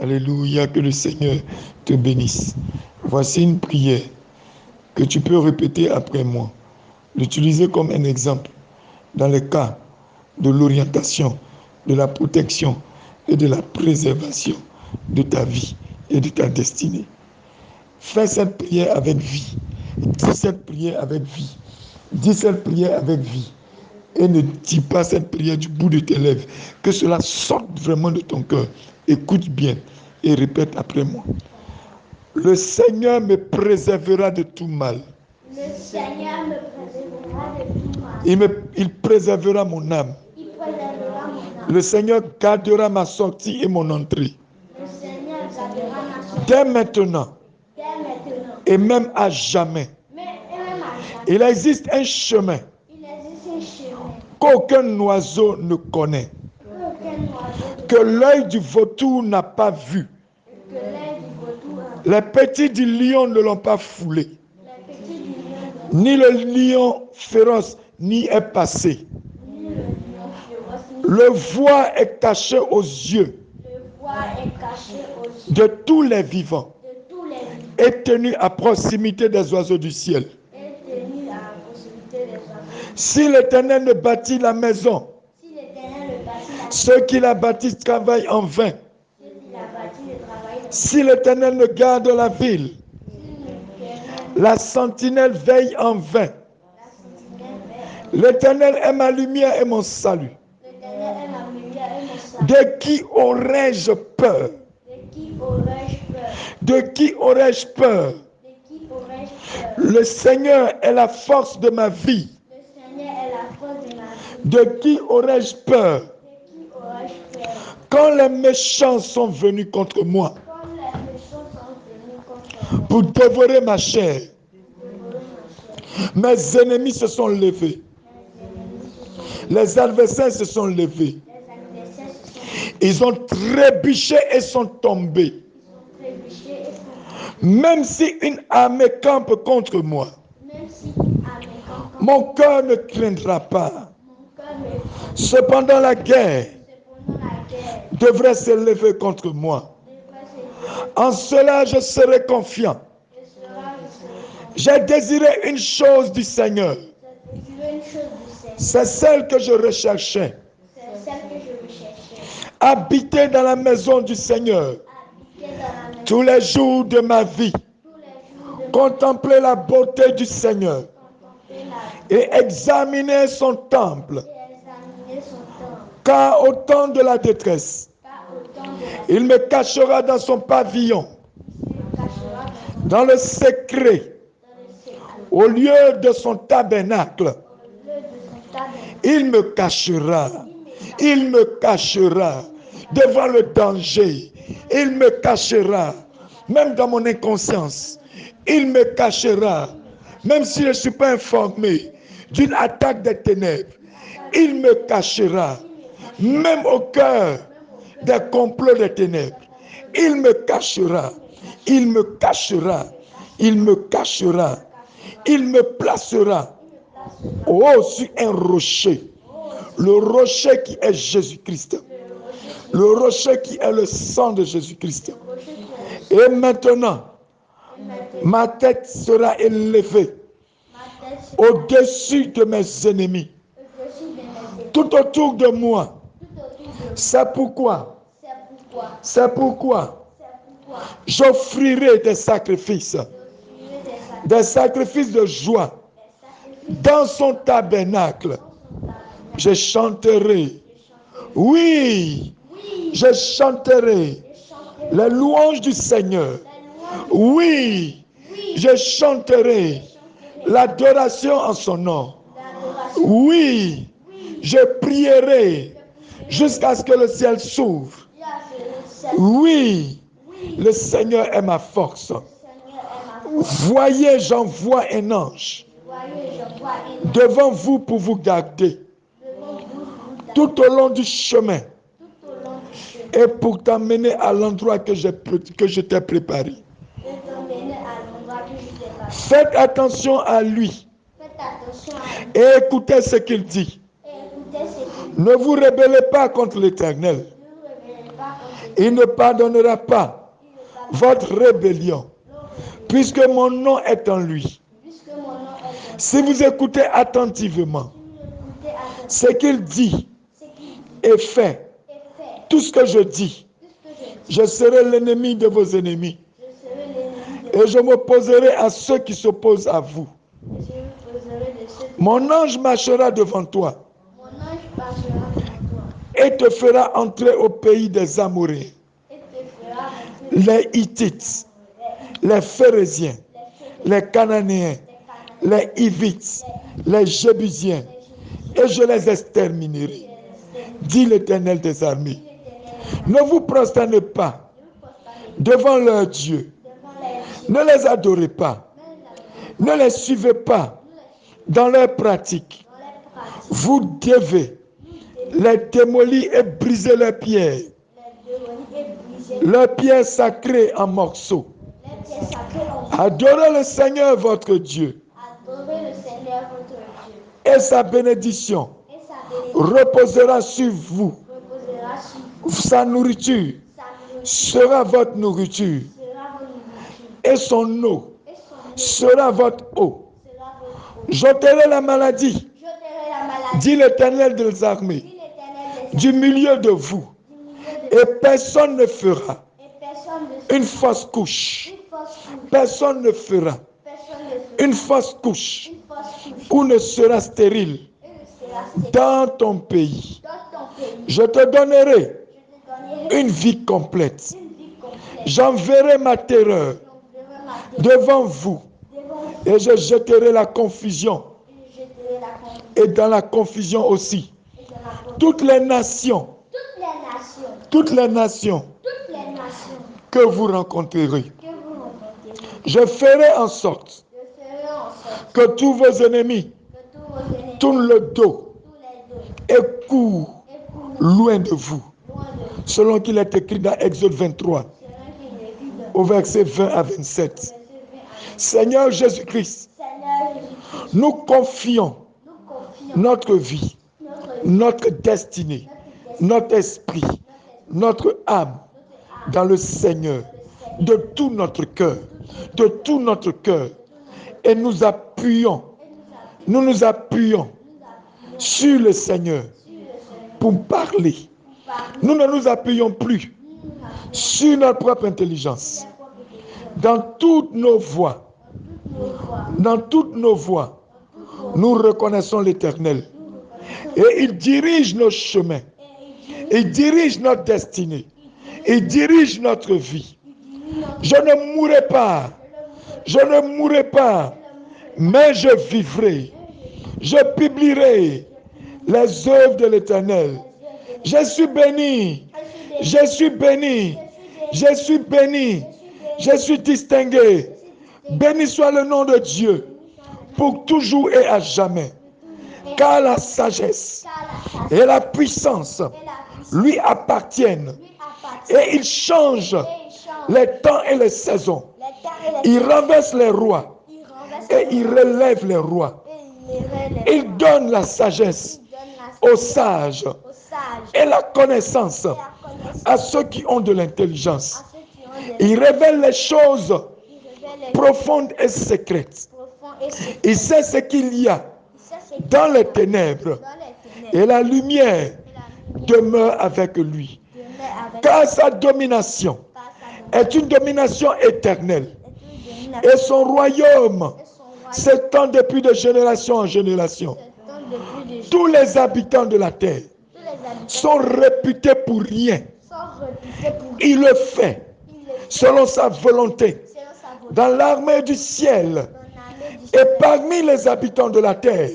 Alléluia, que le Seigneur te bénisse. Voici une prière que tu peux répéter après moi. L'utiliser comme un exemple dans les cas de l'orientation, de la protection et de la préservation de ta vie et de ta destinée. Fais cette prière avec vie. Dis cette prière avec vie. Dis cette prière avec vie. Et ne dis pas cette prière du bout de tes lèvres. Que cela sorte vraiment de ton cœur. Écoute bien et répète après moi. Le Seigneur me préservera de tout mal. Le Seigneur me préservera de tout mal. Il préservera mon âme. Il préservera mon âme. Le Seigneur gardera ma sortie et mon entrée. Le Seigneur gardera ma sortie. Dès maintenant. Dès maintenant. Et même à jamais. Il existe un chemin qu'aucun oiseau ne connaît, que l'œil du vautour n'a pas vu. Les petits du lion ne l'ont pas foulé. Ni le lion féroce n'y est passé. Le voile est caché aux yeux de tous les vivants et tenu à proximité des oiseaux du ciel. Si l'Éternel ne bâtit la maison, ceux qui la bâtissent travaillent en vain. Si l'Éternel ne garde la ville, la sentinelle veille en vain. L'Éternel est ma lumière et mon salut. De qui aurais-je peur? De qui aurais-je peur? Le Seigneur est la force de ma vie. De qui aurais-je peur? Quand les méchants sont venus contre moi pour dévorer ma chair, mes ennemis se sont levés. Les adversaires se sont levés. Ils ont trébuché et sont tombés. Même si une armée campe contre moi, mon cœur ne craindra pas. Cependant, la guerre devrait se lever contre moi. En cela, je serai confiant. J'ai désiré une chose du Seigneur. C'est celle que je recherchais. Habiter dans la maison du Seigneur tous les jours de ma vie. Contempler la beauté du Seigneur et examiner son temple. Car au temps de la détresse, il me cachera dans son pavillon, dans le secret, au lieu de son tabernacle. Il me cachera devant le danger. Il me cachera, même dans mon inconscience. Il me cachera, même si je ne suis pas informé d'une attaque des ténèbres. Il me cachera, même au cœur des complots des ténèbres. Il me cachera, il me cachera, il me cachera. Il me placera sur un rocher. Le rocher qui est Jésus-Christ. Le rocher qui est le sang de Jésus-Christ. Et maintenant, ma tête sera élevée au-dessus de mes ennemis. Tout autour de moi. C'est pourquoi j'offrirai des sacrifices de joie dans son tabernacle. Je chanterai. Oui, je chanterai les louanges du Seigneur. Oui, je chanterai l'adoration en son nom. Oui, je prierai jusqu'à ce que le ciel s'ouvre. Oui, le Seigneur est ma force. Voyez, j'envoie un ange devant vous pour vous garder tout au long du chemin et pour t'amener à l'endroit que je t'ai préparé. Faites attention à lui et écoutez ce qu'il dit. Ne vous rebellez pas contre l'Éternel, Il ne pardonnera pas votre rébellion, puisque mon nom est en lui. Si vous écoutez attentivement ce qu'il dit et fait, tout ce que je dis, je serai l'ennemi de vos ennemis. Et je m'opposerai à ceux qui s'opposent à vous. Mon ange marchera devant toi et te fera entrer au pays des Amoréens, les Hittites, les Phéréziens, les Cananéens, les Hivites, les Jébusiens, et je les exterminerai, dit l'Éternel des armées. Ne vous prosternez pas devant leurs dieux. Ne les adorez pas. Ne les suivez pas dans leurs pratiques. Vous devez les démolir et briser leurs pierres sacrées en morceaux. Adorez le Seigneur votre Dieu. Et sa bénédiction reposera sur vous. Sa nourriture sera votre nourriture. Et son eau sera votre eau. J'ôterai la maladie, dit l'Éternel des armées, du milieu de vous. Et personne ne fera une fausse couche. Personne ne fera une fausse couche ou ne sera stérile dans ton pays. Je te donnerai une vie complète. J'enverrai ma terreur devant vous et je jeterai la confusion. Et dans la confusion aussi, toutes les nations que vous rencontrerez. Je ferai en sorte que tous vos ennemis tournent le dos et courent loin de vous. Selon qu'il est écrit dans Exode 23, au verset 20 à 27. Seigneur Jésus-Christ, nous confions notre vie, notre destinée, notre esprit, notre âme dans le Seigneur, de tout notre cœur, de tout notre cœur. Et nous nous appuyons sur le Seigneur pour parler. Nous ne nous appuyons plus sur notre propre intelligence. Dans toutes nos voies, nous reconnaissons l'Éternel. Et il dirige nos chemins. Il dirige notre destinée. Il dirige notre vie. Je ne mourrai pas, mais je vivrai. Je publierai les œuvres de l'Éternel. Je suis béni, je suis béni, je suis béni, je suis distingué. Béni soit le nom de Dieu pour toujours et à jamais. Car la sagesse et la puissance lui appartiennent. Et il change les temps et les saisons. Il renverse les rois et il relève les rois. Il donne la sagesse aux sages et la connaissance à ceux qui ont de l'intelligence. Il révèle les choses profondes et secrètes. Il sait ce qu'il y a dans les ténèbres et la lumière demeure avec lui. Car sa domination est une domination éternelle et son royaume s'étend depuis de génération en génération. Tous les habitants de la terre sont réputés pour rien. Il le fait selon sa volonté dans l'armée du ciel et parmi les habitants de la terre.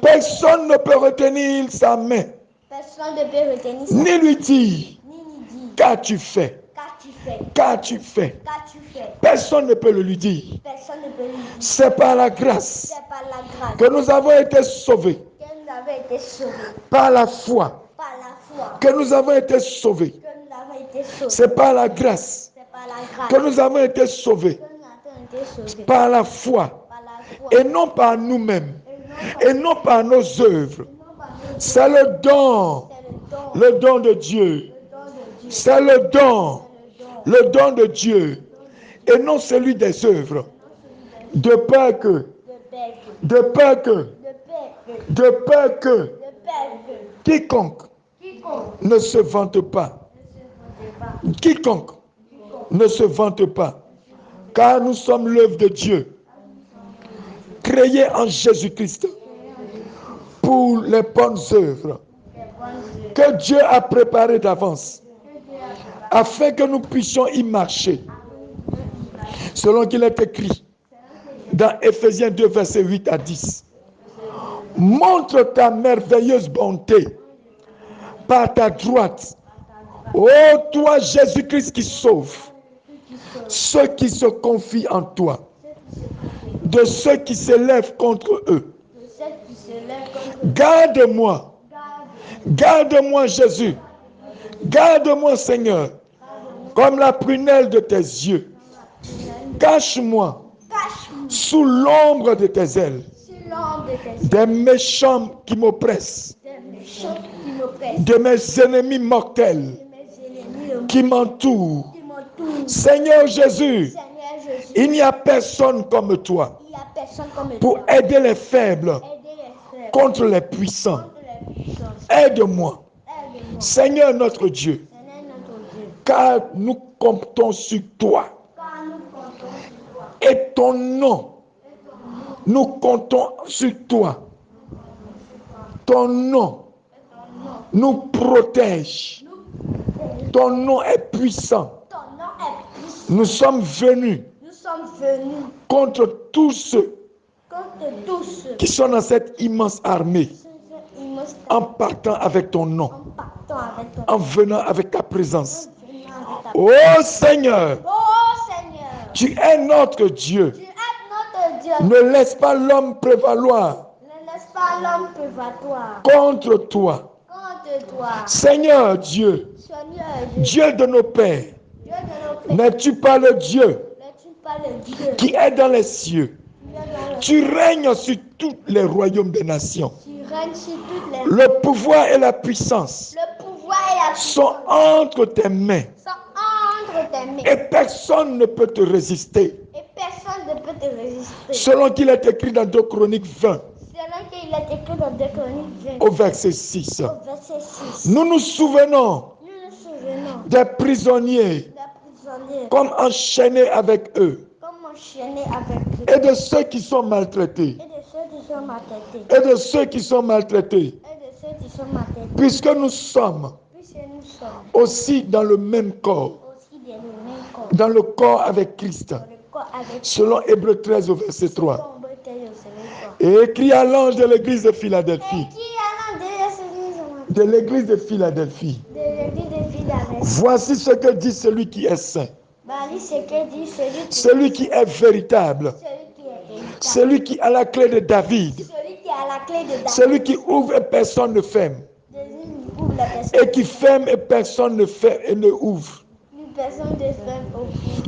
Personne ne peut retenir sa main ni lui dire qu'as-tu fait. Qu'as-tu fait? Personne ne peut le lui dire. C'est par la grâce que nous avons été sauvés. Par la foi que nous avons été sauvés. C'est par la grâce que nous avons été sauvés. Par la foi. Et non par nous-mêmes. Et non par nos œuvres. C'est le don de Dieu. C'est le don de Dieu, et non celui des œuvres. De peur que, quiconque ne se vante pas. Quiconque ne se vante pas. Car nous sommes l'œuvre de Dieu, créée en Jésus-Christ pour les bonnes œuvres que Dieu a préparées d'avance, afin que nous puissions y marcher. Selon qu'il est écrit dans Éphésiens 2, versets 8 à 10. Montre ta merveilleuse bonté par ta droite, ô toi Jésus-Christ qui sauve ceux qui se confient en toi, de ceux qui s'élèvent contre eux. Garde-moi Jésus, garde-moi Seigneur, comme la prunelle de tes yeux. Cache-moi sous l'ombre de tes ailes des méchants qui m'oppressent, de mes ennemis mortels qui m'entourent. Seigneur Jésus, il n'y a personne comme toi pour aider les faibles contre les puissants. Aide-moi, Seigneur notre Dieu, car nous comptons sur toi. Et ton nom, nous comptons sur toi. Ton nom nous protège. Ton nom est puissant. Nous sommes venus contre tous ceux qui sont dans cette immense armée, en partant avec ton nom, en venant avec ta présence. Oh Seigneur, tu es notre Dieu. Ne laisse pas l'homme prévaloir contre toi. Seigneur Dieu, Dieu de nos pères, n'es-tu pas le Dieu qui est dans les cieux? Tu règnes sur tous les royaumes des nations. Le pouvoir et la puissance sont entre tes mains. Et personne ne peut te résister. Selon qu'il est écrit dans 2 Chroniques 20. Au verset 6. Nous nous souvenons des prisonniers comme enchaînés avec eux. Et de ceux qui sont maltraités. Puisque nous sommes aussi dans le même corps. Dans le corps avec Christ. Selon Hébreux 13 au verset 3. Et écrit à l'ange de l'église de Philadelphie. De l'église de Philadelphie. Voici ce que dit celui qui est saint. Celui qui est véritable. Celui qui a la clé de David. Celui qui ouvre et personne ne ferme. Et qui ferme et personne ne ferme et ne ouvre.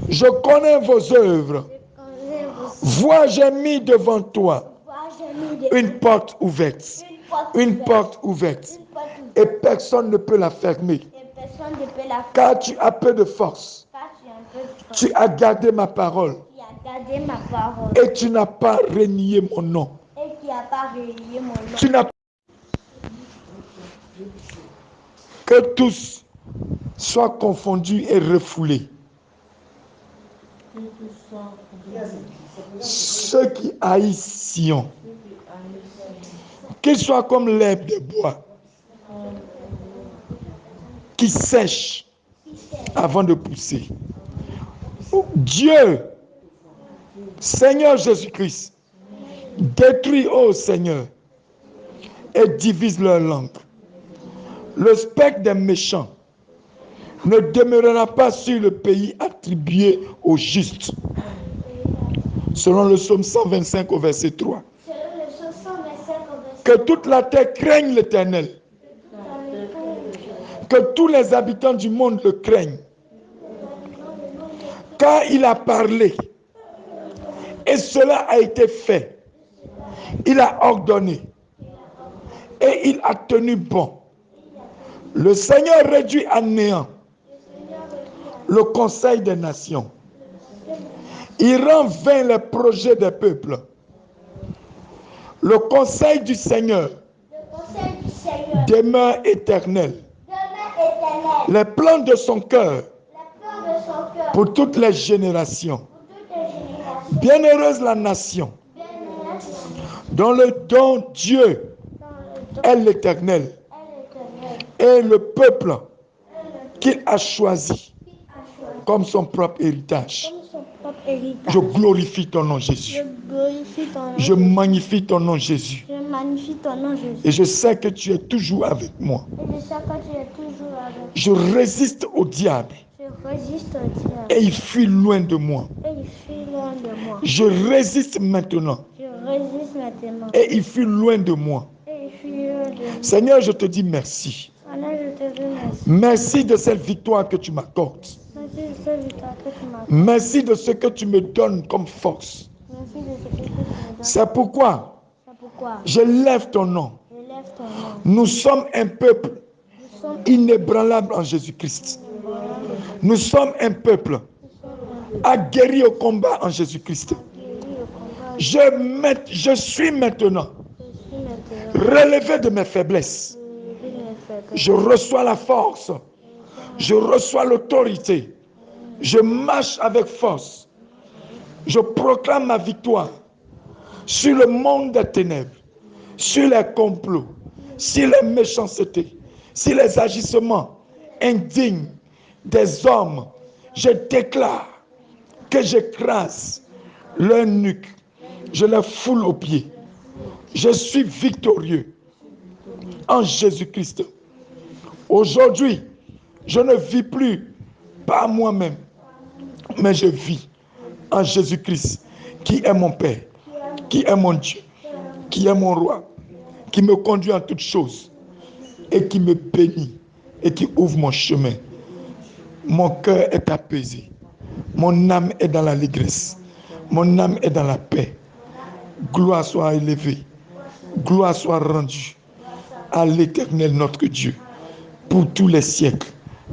Je connais vos œuvres. Vois, j'ai mis devant toi une porte ouverte. Une porte ouverte. Et personne ne peut la fermer. Car tu as peu de force. Tu as gardé ma parole. Et tu n'as pas renié mon nom. Tu n'as pas... Que tous soient confondus et refoulés. Ceux qui haïssent Sion, qu'ils soient comme l'herbe des bois, qui sèche avant de pousser. Dieu, Seigneur Jésus-Christ, détruis, ô Seigneur, et divise leur langue. Le spectre des méchants ne demeurera pas sur le pays attribué aux justes. Selon le psaume 125 au verset 3. Que toute la terre craigne l'Éternel. Que tous les habitants du monde le craignent. Car il a parlé. Et cela a été fait. Il a ordonné. Et il a tenu bon. Le Seigneur réduit à néant le conseil des nations. Il rend vain les projets des peuples. Le conseil du Seigneur demeure éternel. Les plans de son cœur pour toutes les générations. Bienheureuse la nation dont le don Dieu est l'Éternel et le peuple qu'il a choisi comme son propre héritage. Je glorifie ton nom, Jésus. Je magnifie ton nom, Jésus. Et je sais que tu es toujours avec moi. Je résiste au diable. Et il fuit loin de moi. Je résiste maintenant. Et il fuit loin de moi. Seigneur, je te dis merci. Merci de cette victoire que tu m'accordes. Merci de ce que tu me donnes comme force. C'est pourquoi je lève ton nom. Nous sommes un peuple inébranlable en Jésus-Christ. Nous sommes un peuple aguerri au combat en Jésus-Christ. Je suis maintenant relevé de mes faiblesses. Je reçois la force. Je reçois l'autorité. Je marche avec force. Je proclame ma victoire sur le monde des ténèbres, sur les complots, sur les méchancetés, sur les agissements indignes des hommes. Je déclare que j'écrase leur nuque. Je les foule aux pieds. Je suis victorieux en Jésus-Christ. Aujourd'hui, je ne vis plus par moi-même, mais je vis en Jésus-Christ, qui est mon Père, qui est mon Dieu, qui est mon roi, qui me conduit en toutes choses et qui me bénit et qui ouvre mon chemin. Mon cœur est apaisé. Mon âme est dans l'allégresse. Mon âme est dans la paix. Gloire soit élevée. Gloire soit rendue à l'Éternel notre Dieu pour tous les siècles.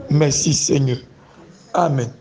Merci Seigneur. Amen.